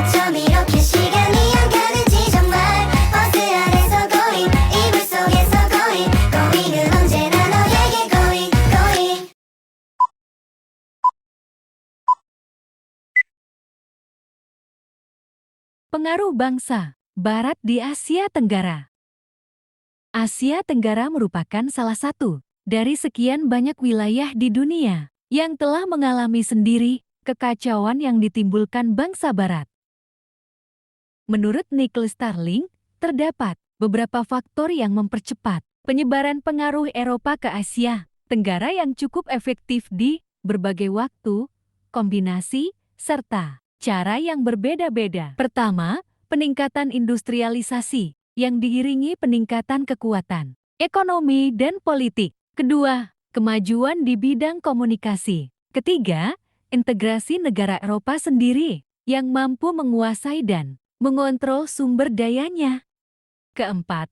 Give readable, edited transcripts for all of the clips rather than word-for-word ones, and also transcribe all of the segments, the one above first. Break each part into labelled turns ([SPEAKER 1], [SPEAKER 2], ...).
[SPEAKER 1] 어쩜 이렇게 시간이 안 가는지 정말 버스 안에서 고잉 이불 속에서 고잉 고잉은 언제나 너에게 고잉 고잉
[SPEAKER 2] Pengaruh bangsa Barat di Asia Tenggara. Asia Tenggara merupakan salah satu dari sekian banyak wilayah di dunia yang telah mengalami sendiri kekacauan yang ditimbulkan bangsa Barat. Menurut Nicholas Starling, terdapat beberapa faktor yang mempercepat penyebaran pengaruh Eropa ke Asia Tenggara yang cukup efektif di berbagai waktu, kombinasi, serta cara yang berbeda-beda. Pertama, peningkatan industrialisasi yang diiringi peningkatan kekuatan ekonomi dan politik. Kedua, kemajuan di bidang komunikasi. Ketiga, integrasi negara Eropa sendiri yang mampu menguasai dan mengontrol sumber dayanya. Keempat,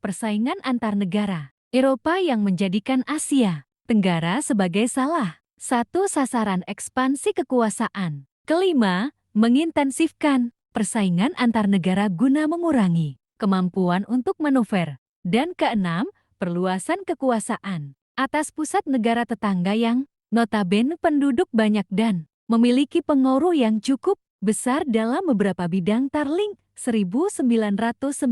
[SPEAKER 2] persaingan antar negara Eropa yang menjadikan Asia Tenggara sebagai salah satu sasaran ekspansi kekuasaan. Kelima, mengintensifkan persaingan antar negara guna mengurangi kemampuan untuk manuver. Dan keenam, perluasan kekuasaan atas pusat negara tetangga yang notabene penduduk banyak dan memiliki pengaruh yang cukup besar dalam beberapa bidang. Starling 1999.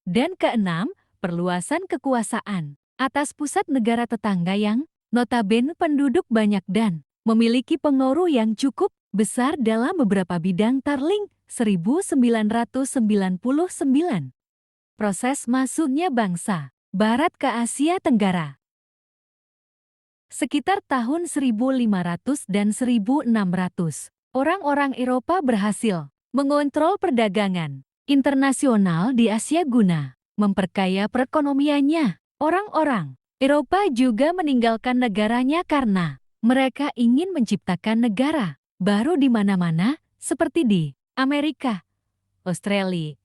[SPEAKER 2] Dan keenam, perluasan kekuasaan atas pusat negara tetangga yang notabene penduduk banyak dan memiliki pengaruh yang cukup besar dalam beberapa bidang. Starling 1999. Proses masuknya bangsa Barat ke Asia Tenggara. Sekitar tahun 1500 dan 1600, orang-orang Eropa berhasil mengontrol perdagangan internasional di Asia guna memperkaya perekonomiannya. Orang-orang Eropa juga meninggalkan negaranya karena mereka ingin menciptakan negara baru di mana-mana seperti di Amerika, Australia,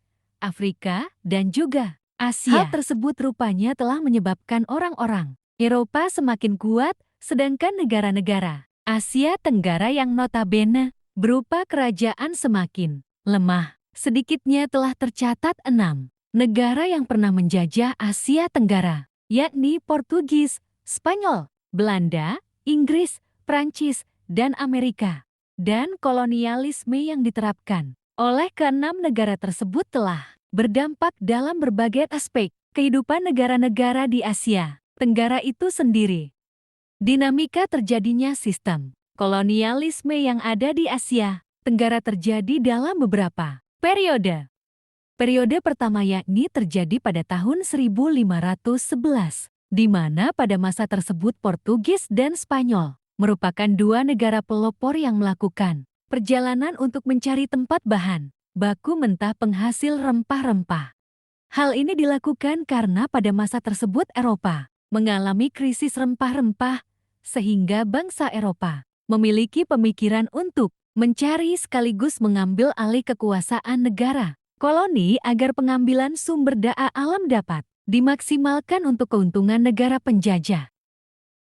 [SPEAKER 2] Afrika, dan juga Asia. Hal tersebut rupanya telah menyebabkan orang-orang Eropa semakin kuat, sedangkan negara-negara Asia Tenggara yang notabene berupa kerajaan semakin lemah. Sedikitnya telah tercatat 6 negara yang pernah menjajah Asia Tenggara, yakni Portugis, Spanyol, Belanda, Inggris, Prancis, dan Amerika. Dan kolonialisme yang diterapkan oleh keenam negara tersebut telah berdampak dalam berbagai aspek kehidupan negara-negara di Asia Tenggara itu sendiri. Dinamika terjadinya sistem kolonialisme yang ada di Asia Tenggara terjadi dalam beberapa periode. Periode pertama yakni terjadi pada tahun 1511, di mana pada masa tersebut Portugis dan Spanyol merupakan dua negara pelopor yang melakukan perjalanan untuk mencari tempat bahan baku mentah penghasil rempah-rempah. Hal ini dilakukan karena pada masa tersebut Eropa mengalami krisis rempah-rempah, sehingga bangsa Eropa memiliki pemikiran untuk mencari sekaligus mengambil alih kekuasaan negara koloni agar pengambilan sumber daya alam dapat dimaksimalkan untuk keuntungan negara penjajah.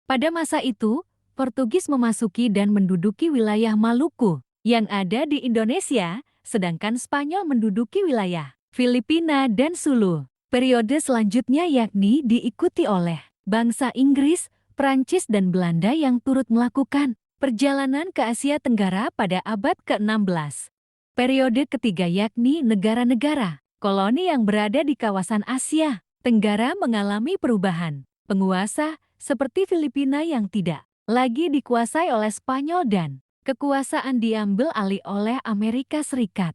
[SPEAKER 2] Pada masa itu, Portugis memasuki dan menduduki wilayah Maluku yang ada di Indonesia, sedangkan Spanyol menduduki wilayah Filipina dan Sulu. Periode selanjutnya yakni diikuti oleh bangsa Inggris, Prancis, dan Belanda yang turut melakukan perjalanan ke Asia Tenggara pada abad ke-16. Periode ketiga yakni negara-negara koloni yang berada di kawasan Asia Tenggara mengalami perubahan penguasa seperti Filipina yang tidak lagi dikuasai oleh Spanyol dan kekuasaan diambil alih oleh Amerika Serikat.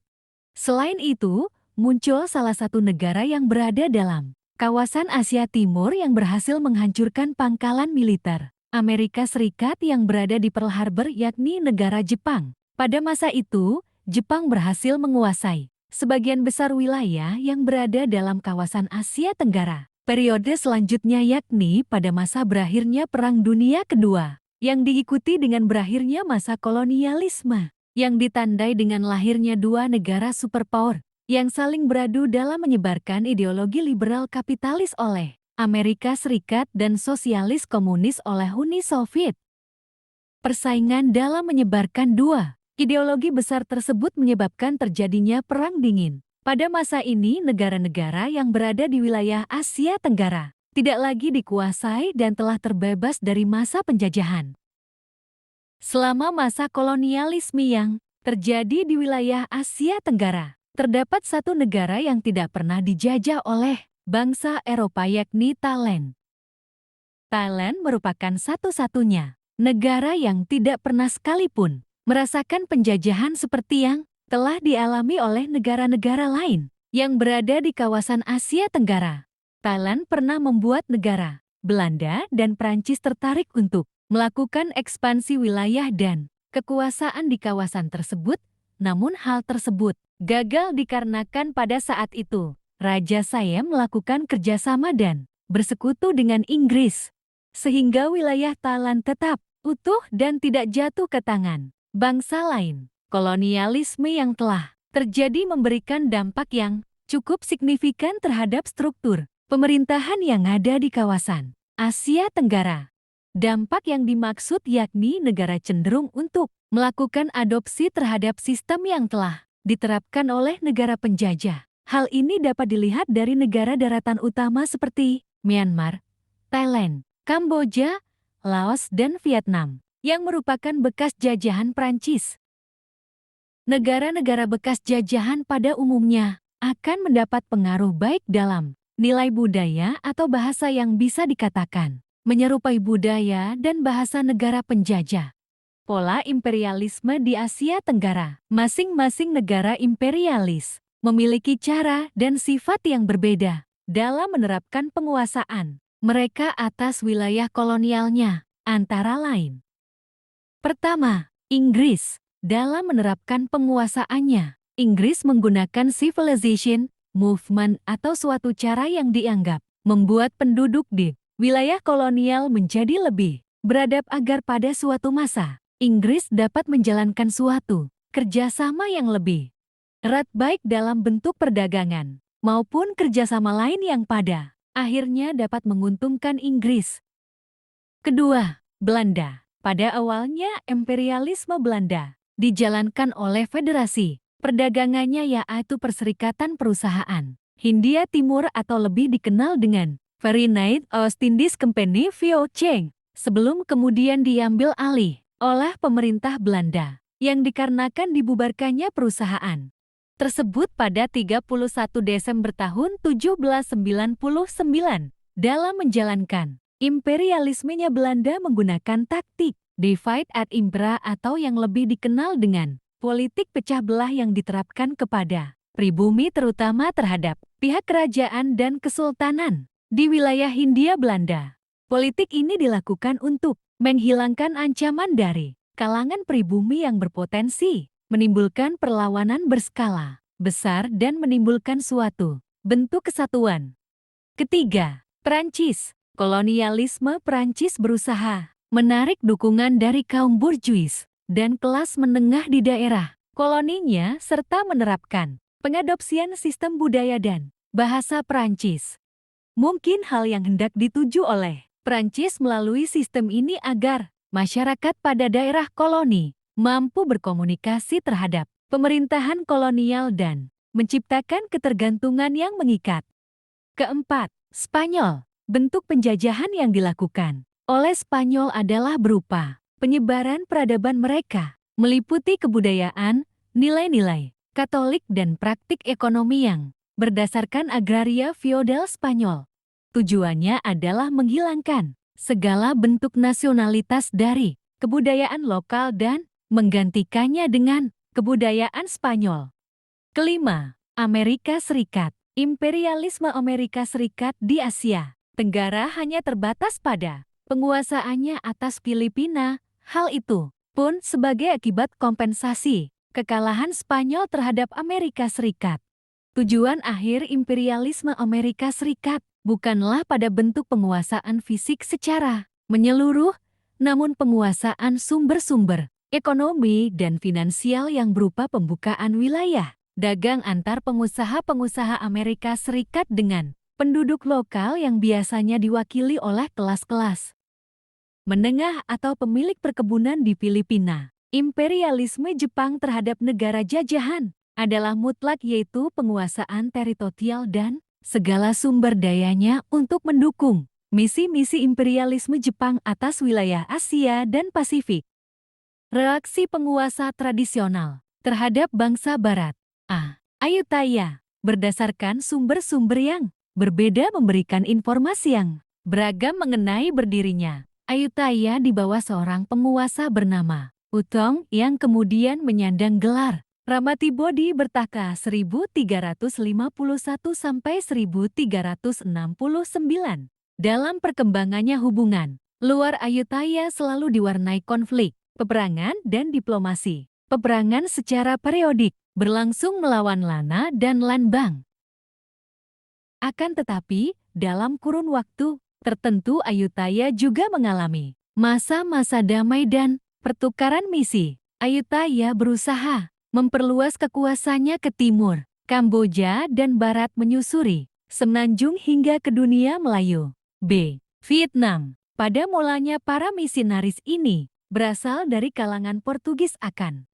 [SPEAKER 2] Selain itu, muncul salah satu negara yang berada dalam kawasan Asia Timur yang berhasil menghancurkan pangkalan militer Amerika Serikat yang berada di Pearl Harbor, yakni negara Jepang. Pada masa itu, Jepang berhasil menguasai sebagian besar wilayah yang berada dalam kawasan Asia Tenggara. Periode selanjutnya yakni pada masa berakhirnya Perang Dunia Kedua, yang diikuti dengan berakhirnya masa kolonialisme, yang ditandai dengan lahirnya dua negara superpower yang saling beradu dalam menyebarkan ideologi liberal kapitalis oleh Amerika Serikat dan sosialis komunis oleh Uni Soviet. Persaingan dalam menyebarkan dua Ideologi besar tersebut menyebabkan terjadinya Perang Dingin. Pada masa ini, negara-negara yang berada di wilayah Asia Tenggara tidak lagi dikuasai dan telah terbebas dari masa penjajahan. Selama masa kolonialisme yang terjadi di wilayah Asia Tenggara, terdapat satu negara yang tidak pernah dijajah oleh bangsa Eropa, yakni Thailand. Thailand merupakan satu-satunya negara yang tidak pernah sekalipun merasakan penjajahan seperti yang telah dialami oleh negara-negara lain yang berada di kawasan Asia Tenggara. Thailand pernah membuat negara Belanda dan Prancis tertarik untuk melakukan ekspansi wilayah dan kekuasaan di kawasan tersebut, namun hal tersebut gagal dikarenakan pada saat itu Raja Siam melakukan kerjasama dan bersekutu dengan Inggris, sehingga wilayah Thailand tetap utuh dan tidak jatuh ke tangan bangsa lain. Kolonialisme yang telah terjadi memberikan dampak yang cukup signifikan terhadap struktur pemerintahan yang ada di kawasan Asia Tenggara. Dampak yang dimaksud yakni negara cenderung untuk melakukan adopsi terhadap sistem yang telah diterapkan oleh negara penjajah. Hal ini dapat dilihat dari negara daratan utama seperti Myanmar, Thailand, Kamboja, Laos, dan Vietnam, yang merupakan bekas jajahan Prancis. Negara-negara bekas jajahan pada umumnya akan mendapat pengaruh baik dalam nilai budaya atau bahasa yang bisa dikatakan menyerupai budaya dan bahasa negara penjajah. Pola imperialisme di Asia Tenggara. Masing-masing negara imperialis memiliki cara dan sifat yang berbeda dalam menerapkan penguasaan mereka atas wilayah kolonialnya, antara lain. Pertama, Inggris. Dalam menerapkan penguasaannya, Inggris menggunakan civilization movement atau suatu cara yang dianggap membuat penduduk di wilayah kolonial menjadi lebih beradab agar pada suatu masa Inggris dapat menjalankan suatu kerjasama yang lebih erat baik dalam bentuk perdagangan maupun kerjasama lain yang pada akhirnya dapat menguntungkan Inggris. Kedua, Belanda. Pada awalnya imperialisme Belanda dijalankan oleh federasi perdagangannya yaitu Perserikatan Perusahaan Hindia Timur atau lebih dikenal dengan Verenigd Oostindische Compagnie VOC, sebelum kemudian diambil alih oleh pemerintah Belanda yang dikarenakan dibubarkannya perusahaan tersebut pada 31 Desember tahun 1799. Dalam menjalankan imperialismenya, Belanda menggunakan taktik divide and impera atau yang lebih dikenal dengan politik pecah belah yang diterapkan kepada pribumi terutama terhadap pihak kerajaan dan kesultanan di wilayah Hindia Belanda. Politik ini dilakukan untuk menghilangkan ancaman dari kalangan pribumi yang berpotensi menimbulkan perlawanan berskala besar dan menimbulkan suatu bentuk kesatuan. Ketiga, Prancis. Kolonialisme Prancis berusaha menarik dukungan dari kaum bourgeois dan kelas menengah di daerah koloninya serta menerapkan pengadopsian sistem budaya dan bahasa Prancis. Mungkin hal yang hendak dituju oleh Prancis melalui sistem ini agar masyarakat pada daerah koloni mampu berkomunikasi terhadap pemerintahan kolonial dan menciptakan ketergantungan yang mengikat. Keempat, Spanyol. Bentuk penjajahan yang dilakukan oleh Spanyol adalah berupa penyebaran peradaban mereka, meliputi kebudayaan, nilai-nilai Katolik dan praktik ekonomi yang berdasarkan agraria feodal Spanyol. Tujuannya adalah menghilangkan segala bentuk nasionalitas dari kebudayaan lokal dan menggantikannya dengan kebudayaan Spanyol. Kelima, Amerika Serikat. Imperialisme Amerika Serikat di Asia Tenggara hanya terbatas pada penguasaannya atas Filipina. Hal itu pun sebagai akibat kompensasi kekalahan Spanyol terhadap Amerika Serikat. Tujuan akhir imperialisme Amerika Serikat bukanlah pada bentuk penguasaan fisik secara menyeluruh, namun penguasaan sumber-sumber ekonomi dan finansial yang berupa pembukaan wilayah dagang antar pengusaha-pengusaha Amerika Serikat dengan penduduk lokal yang biasanya diwakili oleh kelas-kelas menengah atau pemilik perkebunan di Filipina. Imperialisme Jepang terhadap negara jajahan adalah mutlak, yaitu penguasaan teritorial dan segala sumber dayanya untuk mendukung misi-misi imperialisme Jepang atas wilayah Asia dan Pasifik. Reaksi penguasa tradisional terhadap bangsa Barat. Ayutthaya berdasarkan sumber-sumber yang berbeda memberikan informasi yang beragam mengenai berdirinya Ayutthaya di bawah seorang penguasa bernama Utong yang kemudian menyandang gelar Ramatibodi bertahta 1351 sampai 1369. Dalam perkembangannya hubungan luar Ayutthaya selalu diwarnai konflik, peperangan dan diplomasi. Peperangan secara periodik berlangsung melawan Lana dan Lanbang. Akan tetapi, dalam kurun waktu tertentu Ayutthaya juga mengalami masa-masa damai dan pertukaran misi. Ayutthaya berusaha memperluas kekuasaannya ke timur, Kamboja dan barat menyusuri semenanjung hingga ke dunia Melayu. Vietnam. Pada mulanya para misionaris ini berasal dari kalangan Portugis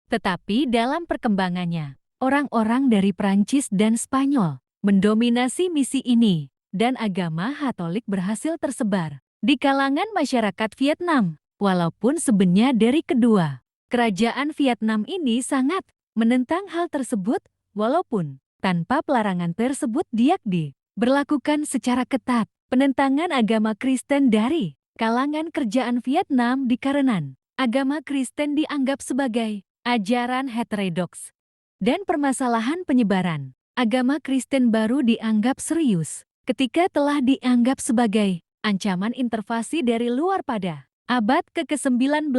[SPEAKER 2] tetapi dalam perkembangannya, orang-orang dari Prancis dan Spanyol mendominasi misi ini dan agama Katolik berhasil tersebar di kalangan masyarakat Vietnam. Walaupun sebenarnya dari kedua kerajaan Vietnam ini sangat menentang hal tersebut, walaupun tanpa pelarangan tersebut diberlakukan secara ketat. Penentangan agama Kristen dari kalangan kerajaan Vietnam dikarenakan agama Kristen dianggap sebagai ajaran heterodoks dan permasalahan penyebaran agama Kristen baru dianggap serius ketika telah dianggap sebagai ancaman invasi dari luar pada abad ke-19.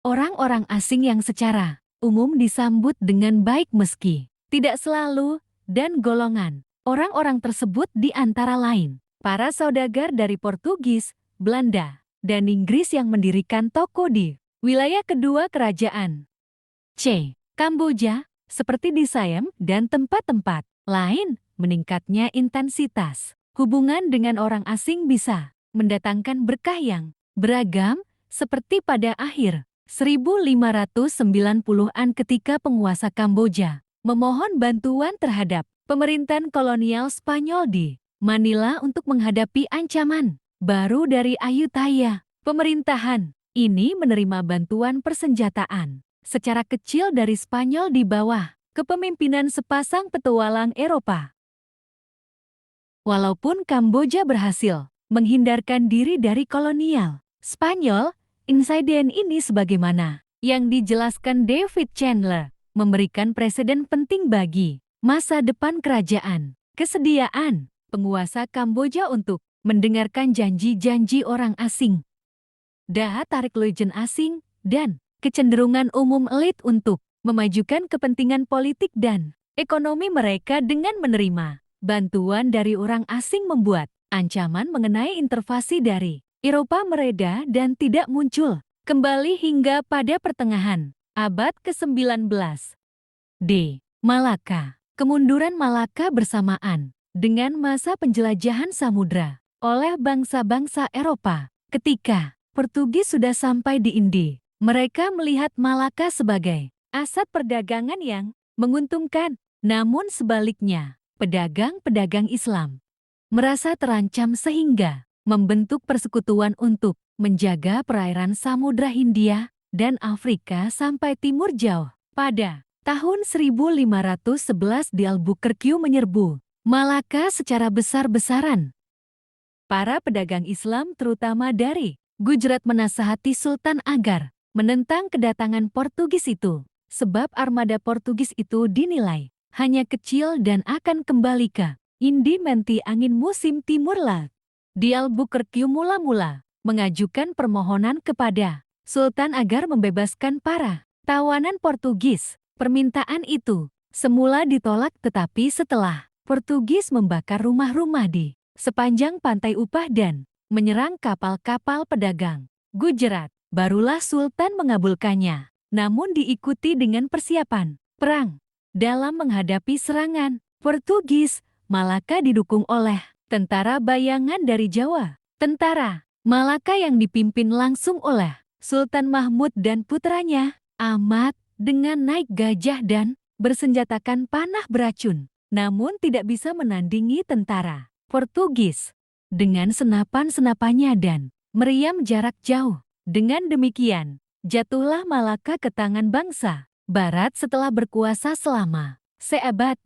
[SPEAKER 2] Orang-orang asing yang secara umum disambut dengan baik meski tidak selalu, dan golongan orang-orang tersebut di antara lain para saudagar dari Portugis, Belanda, dan Inggris yang mendirikan toko di wilayah kedua kerajaan. Kamboja, seperti di Siam dan tempat-tempat lain, meningkatnya intensitas hubungan dengan orang asing bisa mendatangkan berkah yang beragam, seperti pada akhir 1590-an ketika penguasa Kamboja memohon bantuan terhadap pemerintahan kolonial Spanyol di Manila untuk menghadapi ancaman baru dari Ayutthaya. Pemerintahan ini menerima bantuan persenjataan secara kecil dari Spanyol di bawah kepemimpinan sepasang petualang Eropa. Walaupun Kamboja berhasil menghindarkan diri dari kolonial Spanyol, insiden ini sebagaimana yang dijelaskan David Chandler memberikan presiden penting bagi masa depan kerajaan. Kesediaan penguasa Kamboja untuk mendengarkan janji-janji orang asing, daya tarik legend asing, dan kecenderungan umum elit untuk memajukan kepentingan politik dan ekonomi mereka dengan menerima bantuan dari orang asing membuat ancaman mengenai invasi dari Eropa mereda dan tidak muncul kembali hingga pada pertengahan abad ke-19. Malaka. Kemunduran Malaka bersamaan dengan masa penjelajahan samudra oleh bangsa-bangsa Eropa. Ketika Portugis sudah sampai di Indi, mereka melihat Malaka sebagai aset perdagangan yang menguntungkan. Namun sebaliknya, pedagang-pedagang Islam merasa terancam sehingga membentuk persekutuan untuk menjaga perairan Samudra Hindia dan Afrika sampai timur jauh. Pada tahun 1511 di Albuquerque menyerbu Malaka secara besar-besaran. Para pedagang Islam terutama dari Gujarat menasihati Sultan agar menentang kedatangan Portugis itu, sebab armada Portugis itu dinilai hanya kecil dan akan kembali ke Indi menti angin musim timur laut. Di Albuquerque mula-mula mengajukan permohonan kepada Sultan agar membebaskan para tawanan Portugis. Permintaan itu semula ditolak, tetapi setelah Portugis membakar rumah-rumah di sepanjang pantai Upah dan menyerang kapal-kapal pedagang Gujarat, barulah Sultan mengabulkannya. Namun diikuti dengan persiapan perang. Dalam menghadapi serangan Portugis, Malaka didukung oleh tentara bayangan dari Jawa. Tentara Malaka yang dipimpin langsung oleh Sultan Mahmud dan putranya, Amat dengan naik gajah dan bersenjatakan panah beracun, namun tidak bisa menandingi tentara Portugis dengan senapan-senapannya dan meriam jarak jauh. Dengan demikian, jatuhlah Malaka ke tangan bangsa Barat setelah berkuasa selama seabad.